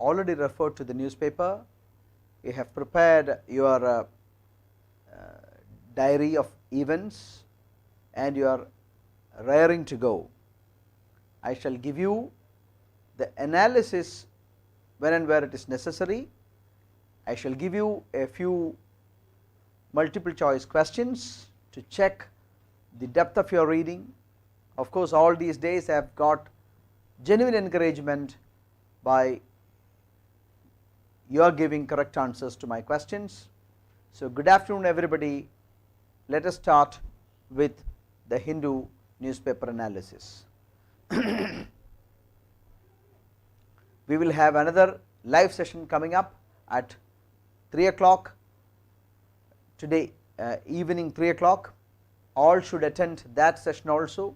already referred to the newspaper, you have prepared your diary of events, and you are raring to go. I shall give you the analysis when and where it is necessary. I shall give you a few multiple choice questions to check the depth of your reading. Of course, all these days I have got genuine encouragement by you are giving correct answers to my questions. So, good afternoon everybody. Let us start with the Hindu newspaper analysis. We will have another live session coming up at 3 o'clock today, evening 3 o'clock. All should attend that session also.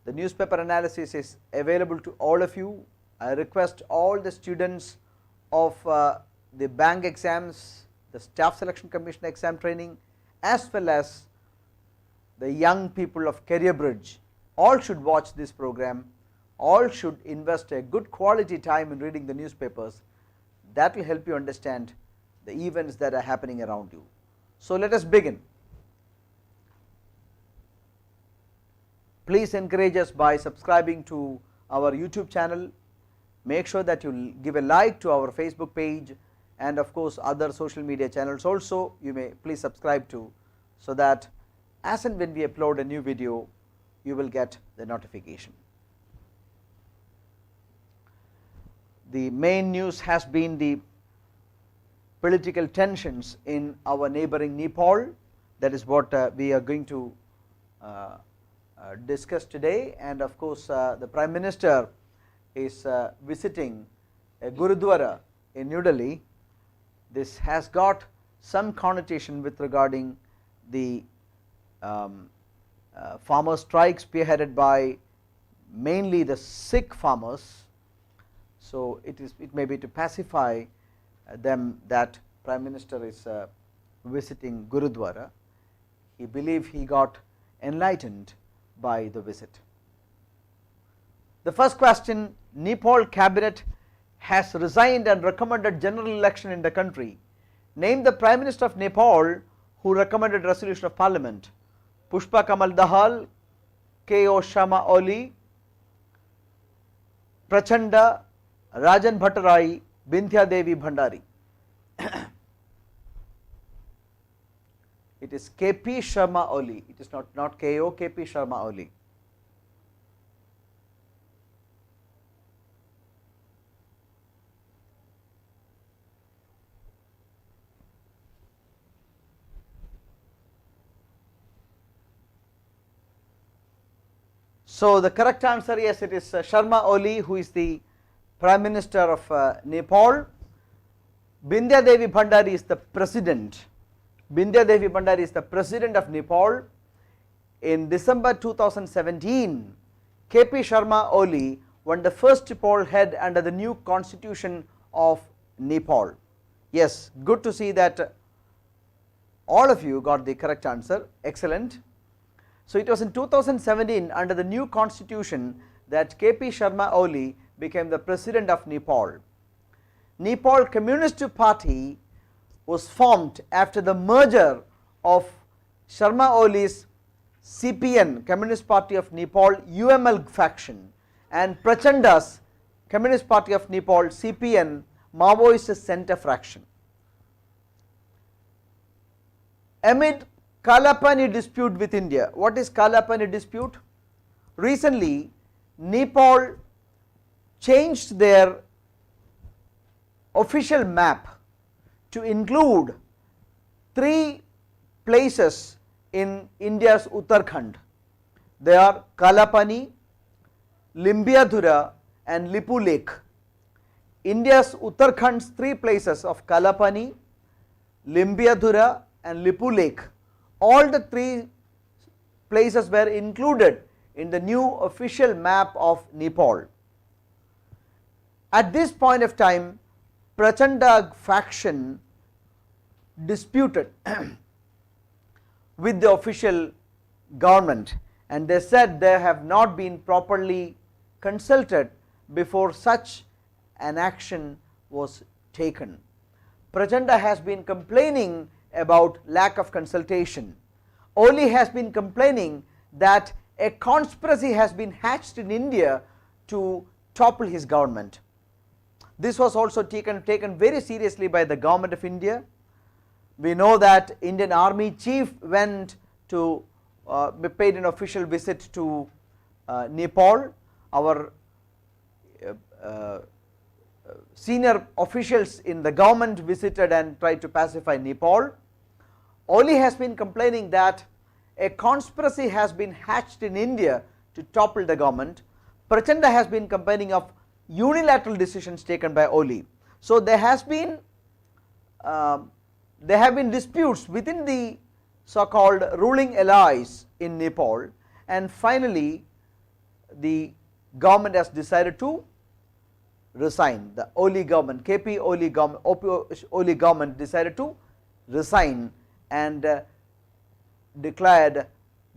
The newspaper analysis is available to all of you. I request all the students of the bank exams, the staff selection commission exam training, as well as the young people of Career Bridge, all should watch this program, all should invest a good quality time in reading the newspapers. That will help you understand the events that are happening around you. So, let us begin. Please encourage us by subscribing to our YouTube channel. Make sure that you give a like to our Facebook page, and of course other social media channels also you may please subscribe to, so that as and when we upload a new video you will get the notification. The main news has been the political tensions in our neighboring Nepal. That is what we are going to discuss today, and of course the Prime Minister is visiting a Gurudwara in New Delhi. This has got some connotation with regarding the farmer strike spearheaded by mainly the Sikh farmers. So, it may be to pacify them that Prime Minister is visiting Gurudwara. He believed he got enlightened by the visit. The first question: Nepal cabinet has resigned and recommended general election in the country. Name the Prime Minister of Nepal who recommended resolution of parliament. Pushpa Kamal Dahal, K.O. Sharma Oli, Prachanda, Rajan Bhattarai, Binthya Devi Bhandari. It is K.P. Sharma Oli, it is not K.O., K.P. Sharma Oli. So, the correct answer, yes, it is Sharma Oli who is the Prime Minister of Nepal. Binthya Devi Bhandari is the President. Binthya Devi Bhandari is the President of Nepal. In December 2017, K.P. Sharma Oli won the first poll head under the new constitution of Nepal. Yes, good to see that all of you got the correct answer, excellent. So, it was in 2017 under the new constitution that K.P. Sharma Oli became the President of Nepal. Nepal Communist Party was formed after the merger of Sharma Oli's CPN, Communist Party of Nepal, UML faction, and Prachanda's Communist Party of Nepal, CPN, Maoist Centre fraction. Amid Kalapani dispute with India. What is Kalapani dispute? Recently, Nepal changed their official map to include 3 places in India's Uttarakhand. They are Kalapani, Limbiadhura and Lipu Lake. India's Uttarakhand's 3 places of Kalapani, Limbiadhura and Lipu Lake, all the 3 places were included in the new official map of Nepal. At this point of time, Prachanda faction disputed with the official government, and they said they have not been properly consulted before such an action was taken. Prachanda has been complaining about lack of consultation. Oli has been complaining that a conspiracy has been hatched in India to topple his government. This was also taken very seriously by the government of India. We know that Indian Army Chief went to paid an official visit to Nepal. Our senior officials in the government visited and tried to pacify Nepal. Oli has been complaining that a conspiracy has been hatched in India to topple the government. Prachanda has been complaining of unilateral decisions taken by Oli. So there have been disputes within the so-called ruling allies in Nepal, and finally the government has decided to resign. The Oli government, KP Oli government, Oli government decided to resign and declared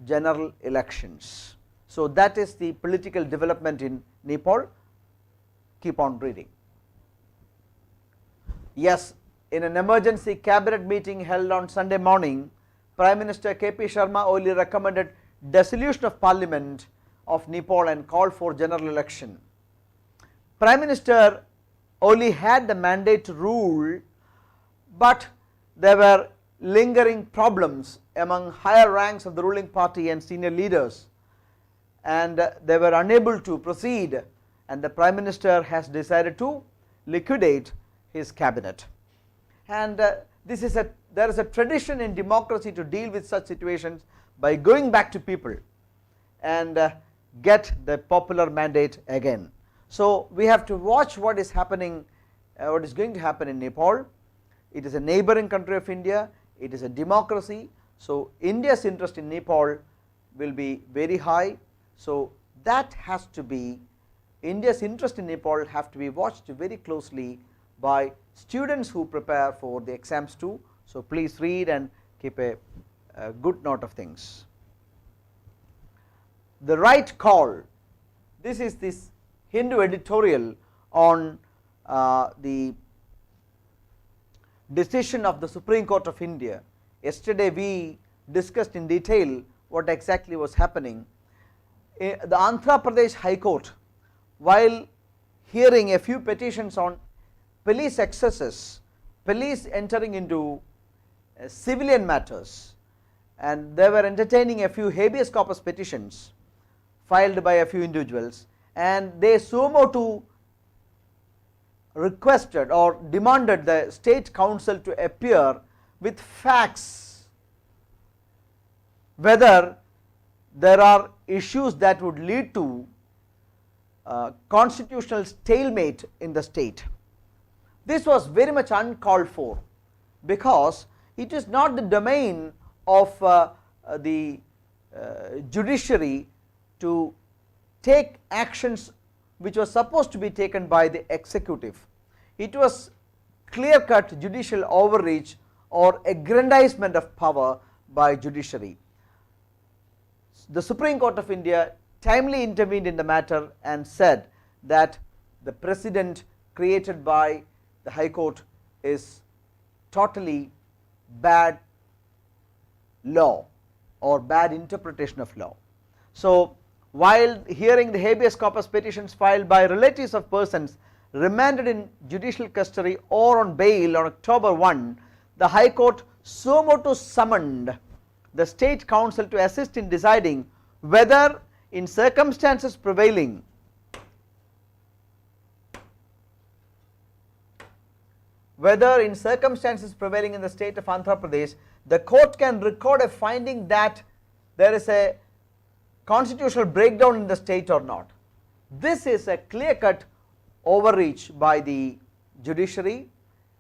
general elections. So that is the political development in Nepal. Keep on reading. Yes, in an emergency cabinet meeting held on Sunday morning, Prime Minister KP Sharma Oli recommended dissolution of Parliament of Nepal and called for general election. Prime Minister Oli had the mandate to rule, but there were lingering problems among higher ranks of the ruling party and senior leaders, and they were unable to proceed, and the Prime Minister has decided to liquidate his cabinet. And there is a tradition in democracy to deal with such situations by going back to people and get the popular mandate again. So we have to watch what is happening, what is going to happen in Nepal. It is a neighboring country of India, it is a democracy, so India's interest in Nepal will be very high. So that has to be, India's interest in Nepal have to be watched very closely by students who prepare for the exams too. So please read and keep a good note of things. The right call. This is this Hindu editorial on the decision of the Supreme Court of India. Yesterday we discussed in detail what exactly was happening. The Andhra Pradesh High Court, while hearing a few petitions on police excesses, police entering into civilian matters, and they were entertaining a few habeas corpus petitions filed by a few individuals, and they suo motu requested or demanded the state council to appear with facts whether there are issues that would lead to constitutional stalemate in the state. This was very much uncalled for, because it is not the domain of the judiciary to take actions which was supposed to be taken by the executive. It was clear-cut judicial overreach or aggrandizement of power by judiciary. The Supreme Court of India timely intervened in the matter and said that the precedent created by the High Court is totally bad law or bad interpretation of law. So while hearing the habeas corpus petitions filed by relatives of persons remanded in judicial custody or on bail on October 1, the High Court suo motu summoned the State Council to assist in deciding whether in circumstances prevailing in the state of Andhra Pradesh, the court can record a finding that there is a constitutional breakdown in the state or not. This is a clear-cut overreach by the judiciary,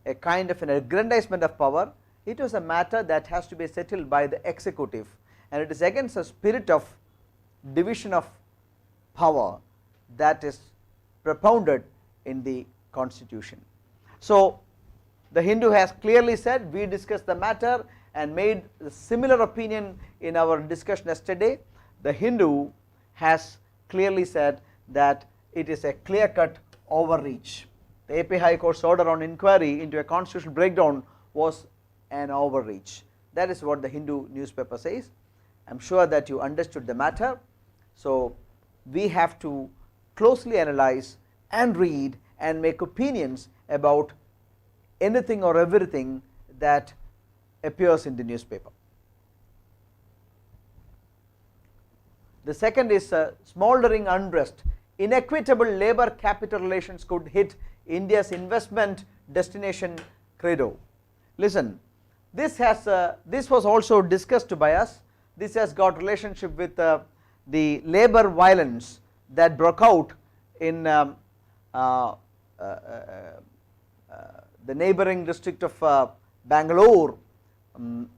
a kind of an aggrandizement of power. It was a matter that has to be settled by the executive, and it is against the spirit of division of power that is propounded in the constitution. So the Hindu has clearly said, we discussed the matter and made a similar opinion in our discussion yesterday. The Hindu has clearly said that it is a clear-cut overreach. the AP High Court's order on inquiry into a constitutional breakdown was an overreach. That is what the Hindu newspaper says. I am sure that you understood the matter. So, we have to closely analyze and read and make opinions about anything or everything that appears in the newspaper. The second is smoldering unrest. Inequitable labour capital relations could hit India's investment destination credo. Listen, this was also discussed by us. This has got relationship with the labour violence that broke out in the neighbouring district of Bangalore.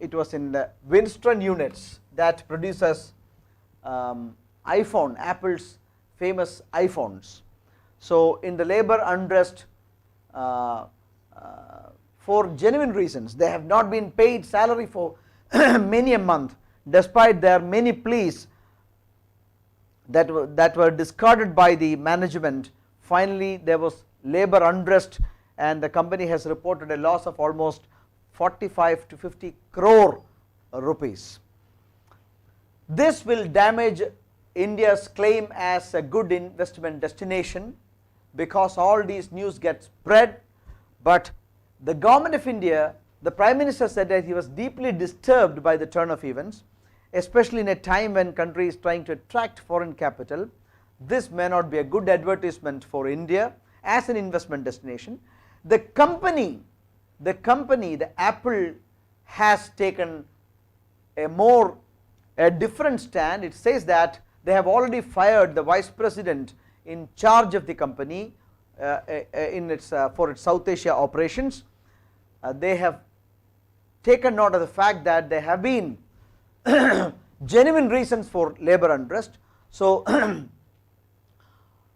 It was in the Winston units that produces iPhone, Apple's famous iPhones. So, in the labour unrest, for genuine reasons, they have not been paid salary for many a month, despite their many pleas that were discarded by the management. Finally, there was labour unrest, and the company has reported a loss of almost 45 to 50 crore rupees. This will damage India's claim as a good investment destination, because all these news get spread. But the government of India, the Prime Minister said that he was deeply disturbed by the turn of events, especially in a time when country is trying to attract foreign capital. This may not be a good advertisement for India as an investment destination. The company, the Apple, has taken a different stand. It says that they have already fired the vice president in charge of the company for its South Asia operations. They have taken note of the fact that there have been genuine reasons for labour unrest. So,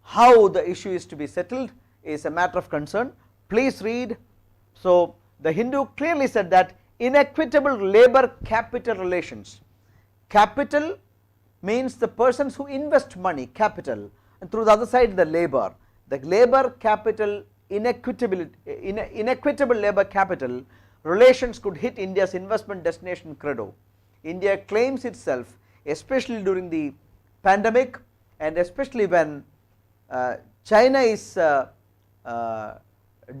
how the issue is to be settled is a matter of concern. Please read. So, the Hindu clearly said that inequitable labour capital relations. Capital means the persons who invest money, capital, and through the other side the labour. The labour capital inequitable labour capital relations could hit India's investment destination credo. India claims itself, especially during the pandemic, and especially when China is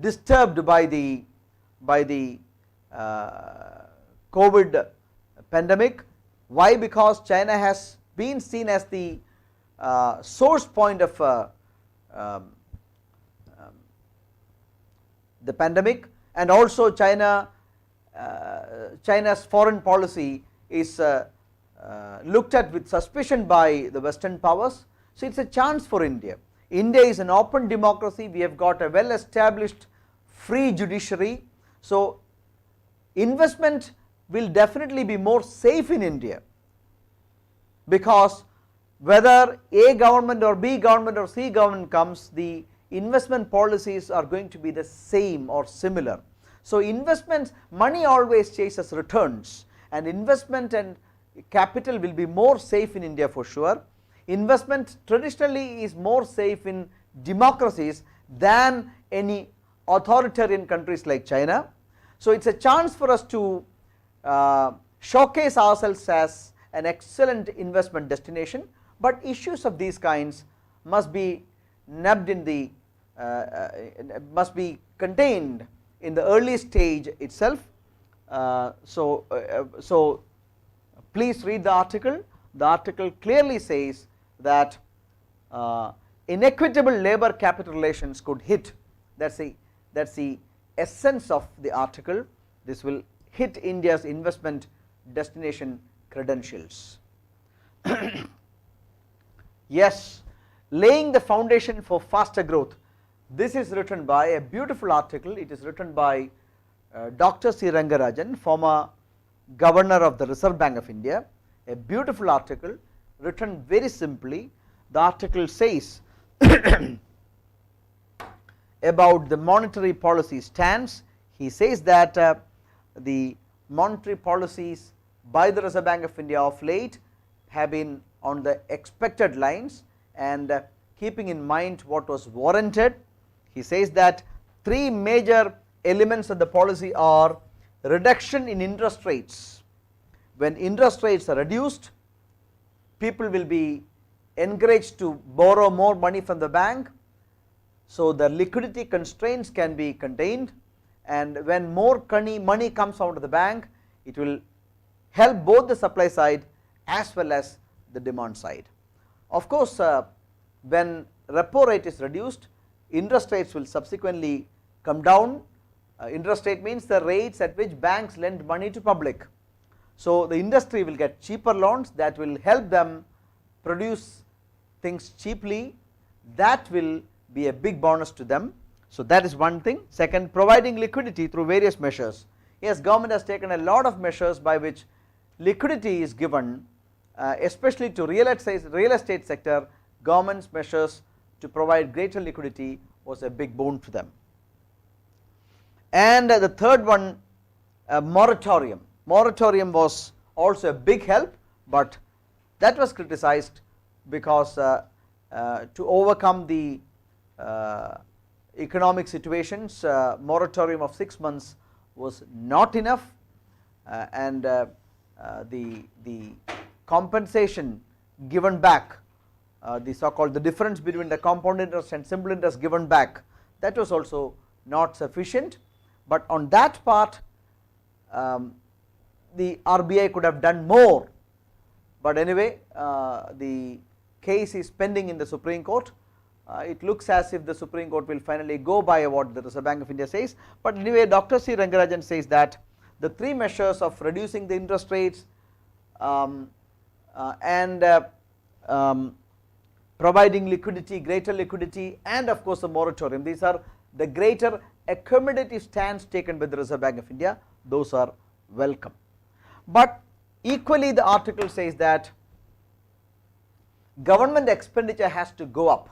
disturbed by the COVID pandemic. Why? Because China has been seen as the source point of the pandemic, and also China's foreign policy is looked at with suspicion by the Western powers. So, it is a chance for India. India is an open democracy. We have got a well established free judiciary. So, investment will definitely be more safe in India, because whether A government or B government or C government comes, the investment policies are going to be the same or similar. So, investments, money always chases returns, and investment and capital will be more safe in India for sure. Investment traditionally is more safe in democracies than any authoritarian countries like China. So, it is a chance for us to showcase ourselves as an excellent investment destination, but issues of these kinds must be nabbed in the must be contained in the early stage itself. So, please read the article. The article clearly says that inequitable labour capital relations could hit. That's the essence of the article. This will hit India's investment destination credentials. Yes, laying the foundation for faster growth. This is written by a beautiful article. It is written by Dr. C. Rangarajan, former Governor of the Reserve Bank of India. A beautiful article written very simply. The article says about the monetary policy stance. He says that the monetary policies by the Reserve Bank of India of late have been on the expected lines, and keeping in mind what was warranted. He says that three major elements of the policy are reduction in interest rates. When interest rates are reduced, people will be encouraged to borrow more money from the bank, so the liquidity constraints can be contained, and when more money comes out of the bank, it will help both the supply side as well as the demand side. Of course, when repo rate is reduced, interest rates will subsequently come down. Interest rate means the rates at which banks lend money to public. So the industry will get cheaper loans that will help them produce things cheaply. That will be a big bonus to them. So that is one thing. Second, providing liquidity through various measures. Yes, government has taken a lot of measures by which liquidity is given, especially to real estate sector. Government's measures to provide greater liquidity was a big boon to them. And the third one, moratorium. Moratorium was also a big help, but that was criticized because to overcome the economic situations, moratorium of 6 months was not enough, and the compensation given back, the so-called the difference between the compound interest and simple interest given back, that was also not sufficient. But on that part, the RBI could have done more, but anyway, the case is pending in the Supreme Court. It looks as if the Supreme Court will finally go by what the Reserve Bank of India says, but anyway, Dr. C. Rangarajan says that the three measures of reducing the interest rates and providing liquidity, greater liquidity, and of course the moratorium, these are the greater accommodative stance taken by the Reserve Bank of India. Those are welcome. But equally, the article says that government expenditure has to go up,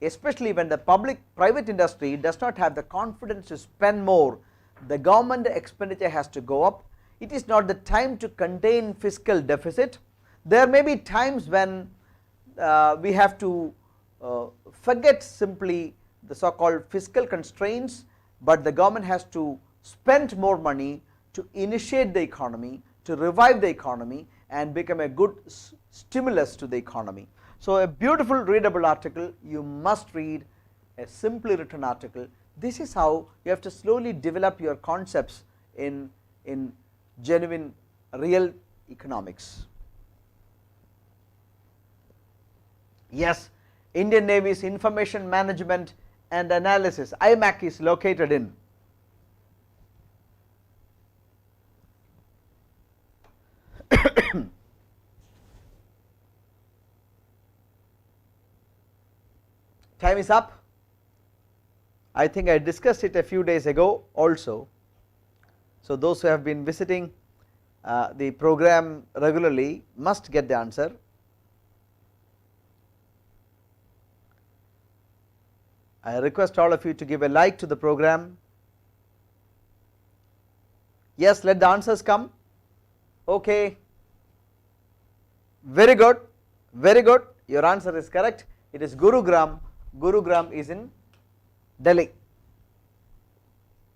especially when the private industry does not have the confidence to spend more. The government expenditure has to go up. It is not the time to contain fiscal deficit. There may be times when we have to forget simply the so-called fiscal constraints, but the government has to spend more money to initiate the economy, to revive the economy and become a good stimulus to the economy. So a beautiful readable article, you must read a simply written article. This is how you have to slowly develop your concepts in genuine real economics. Yes, Indian Navy's Information Management and Analysis, IMAC, is located in time is up. I think I discussed it a few days ago also. So those who have been visiting the program regularly must get the answer. I request all of you to give a like to the program. Yes, let the answers come. Okay, very good, very good. Your answer is correct. It is Gurugram. Gurugram is in Delhi.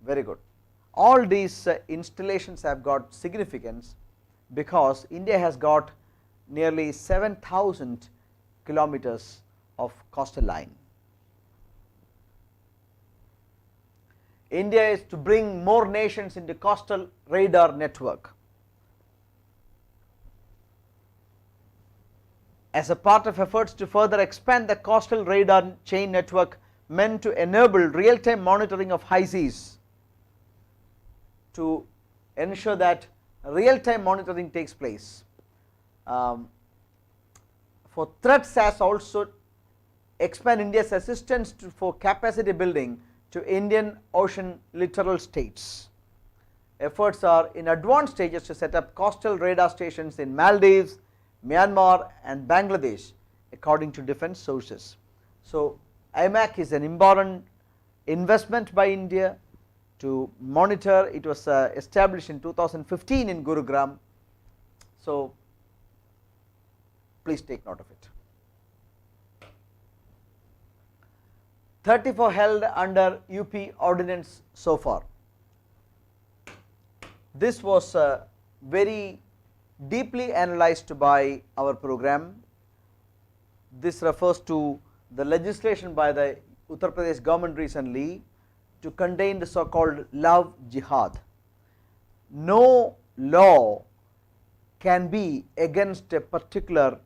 Very good. All these installations have got significance because India has got nearly 7,000 kilometers of coastal line. India is to bring more nations into coastal radar network. As a part of efforts to further expand the coastal radar chain network meant to enable real-time monitoring of high seas, to ensure that real-time monitoring takes place. For threats, as also expand India's assistance for capacity building to Indian Ocean littoral states. Efforts are in advanced stages to set up coastal radar stations in Maldives, Myanmar and Bangladesh, according to defense sources. So IMAC is an important investment by India to monitor. It was established in 2015 in Gurugram. So please take note of it. 34 held under UP ordinance so far. This was very deeply analyzed by our program. This refers to the legislation by the Uttar Pradesh government recently to contain the so called love jihad. No law can be against a particular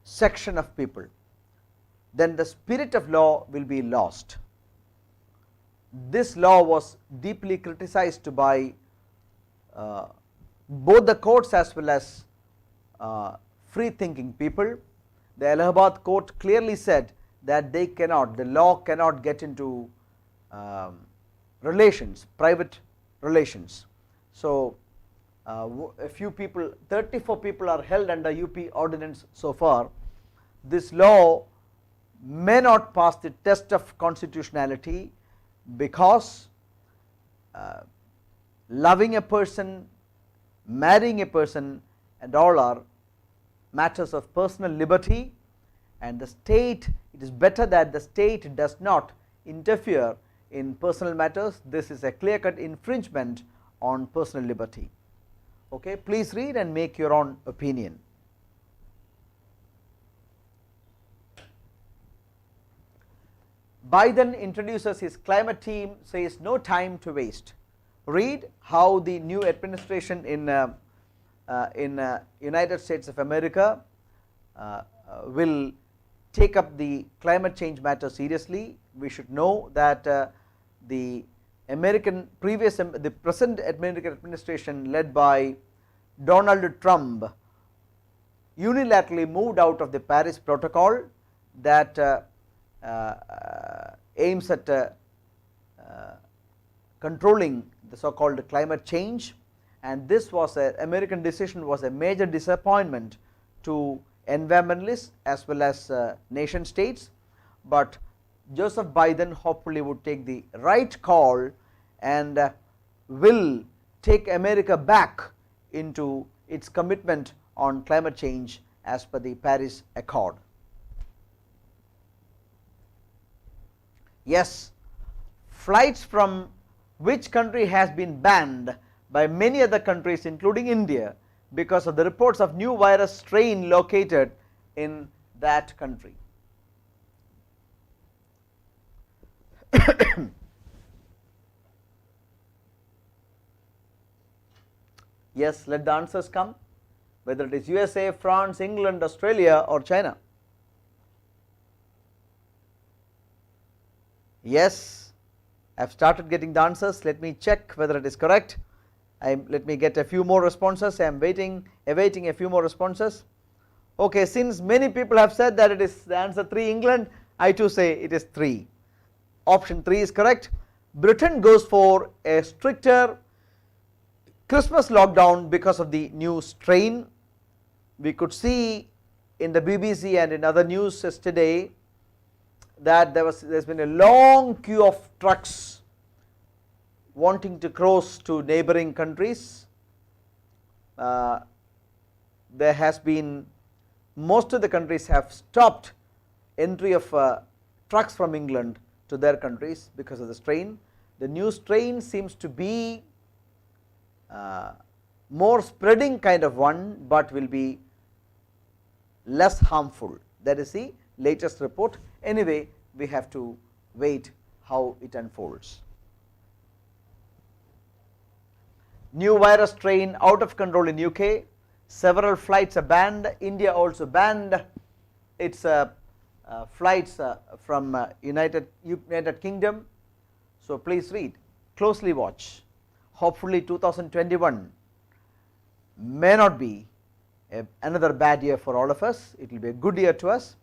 section of people, then the spirit of law will be lost. This law was deeply criticized by both the courts as well as free thinking people. The Allahabad court clearly said that they cannot, the law cannot get into relations, private relations. So, a few people, 34 people are held under UP ordinance so far. This law may not pass the test of constitutionality because loving a person, marrying a person, and all are matters of personal liberty, and the state, it is better that the state does not interfere in personal matters. This is a clear-cut infringement on personal liberty. Okay, please read and make your own opinion. Biden introduces his climate team, says no time to waste. Read how the new administration in United States of America will take up the climate change matter seriously. We should know that the present American administration led by Donald Trump unilaterally moved out of the Paris Protocol that aims at controlling the so called climate change, and this was American decision was a major disappointment to environmentalists as well as nation states, but Joseph Biden hopefully would take the right call and will take America back into its commitment on climate change as per the Paris Accord. Yes, flights from which country has been banned by many other countries including India because of the reports of new virus strain located in that country. Yes, let the answers come, whether it is USA, France, England, Australia or China. Yes, I have started getting the answers. Let me check whether it is correct. Let me get a few more responses. I am awaiting a few more responses. Okay, since many people have said that it is the answer 3 England, I too say it is 3. Option 3 is correct. Britain goes for a stricter Christmas lockdown because of the new strain. We could see in the BBC and in other news yesterday that there's been a long queue of trucks wanting to cross to neighboring countries. There has been, most of the countries have stopped entry of trucks from England to their countries because of the strain. The new strain seems to be more spreading kind of one, but will be less harmful. That is the latest report. Anyway, we have to wait how it unfolds. New virus strain out of control in UK. Several flights are banned. India also banned its flights from United Kingdom. So please read, closely watch. Hopefully 2021 may not be another bad year for all of us. It will be a good year to us.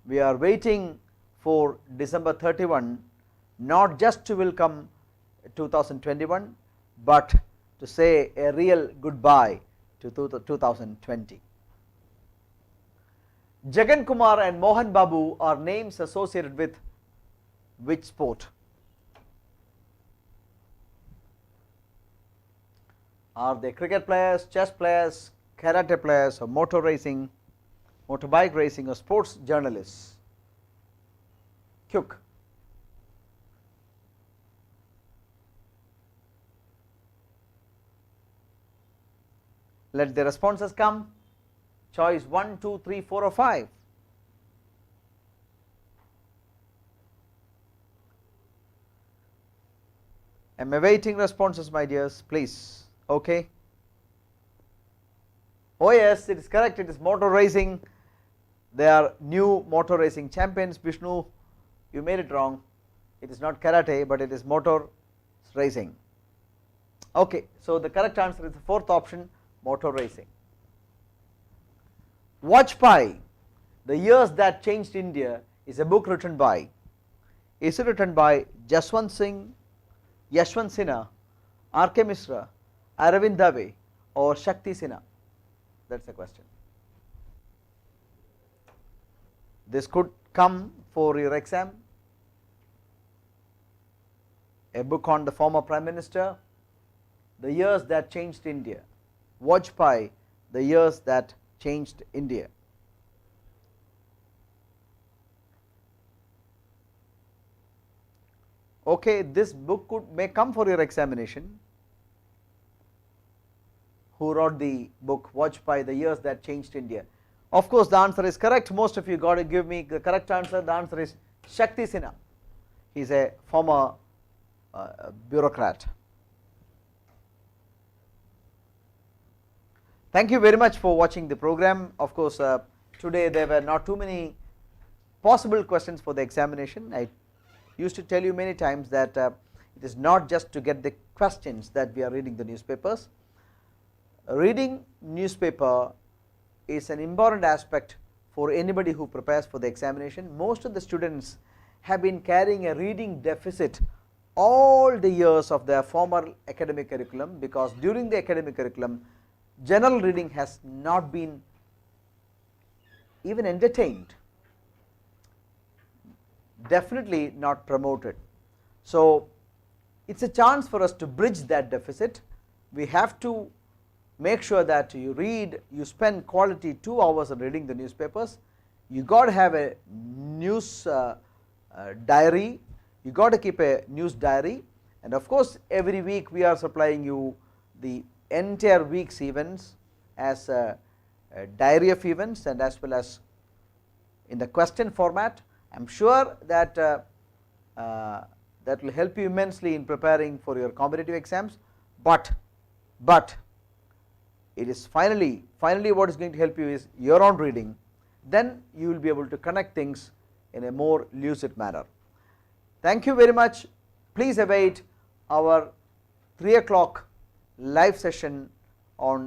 We are waiting for December 31, not just to welcome 2021, but to say a real goodbye to 2020. Jagan Kumar and Mohan Babu are names associated with which sport? Are they cricket players, chess players, karate players, or motorbike racing or sports journalists? Quick. Let the responses come. Choice 1, 2, 3, 4 or 5. I am awaiting responses, my dears, please. Okay. Oh yes, it is correct, it is motor racing. They are new motor racing champions. Vishnu, you made it wrong. It is not karate, but it is motor racing. Okay, so the correct answer is the fourth option, motor racing. Vajpayee, The Years That Changed India, is a book written by, is it written by Jaswant Singh, Yashwant Sinha, R.K. Mishra, Aravind Dave or Shakti Sinha? That is the question. This could come for your exam. A book on the former Prime Minister, The Years That Changed India. Vajpayee, The Years That Changed India. Okay, this book may come for your examination. Who wrote the book Vajpayee, The Years That Changed India? Of course, the answer is correct. Most of you got to give me the correct answer. The answer is Shakti Sinha. He is a former bureaucrat. Thank you very much for watching the program. Of course, today there were not too many possible questions for the examination. I used to tell you many times that it is not just to get the questions that we are reading the newspapers. Reading newspaper is an important aspect for anybody who prepares for the examination. Most of the students have been carrying a reading deficit all the years of their former academic curriculum, because during the academic curriculum general reading has not been even entertained, definitely not promoted. So it is a chance for us to bridge that deficit. We have to make sure that you read, you spend quality 2 hours on reading the newspapers. You got to have a news diary, you got to keep a news diary, and of course every week we are supplying you the entire week's events as a diary of events and as well as in the question format. I am sure that that will help you immensely in preparing for your competitive exams, but it is finally what is going to help you is your own reading. Then you will be able to connect things in a more lucid manner. Thank you very much. Please await our 3 o'clock live session on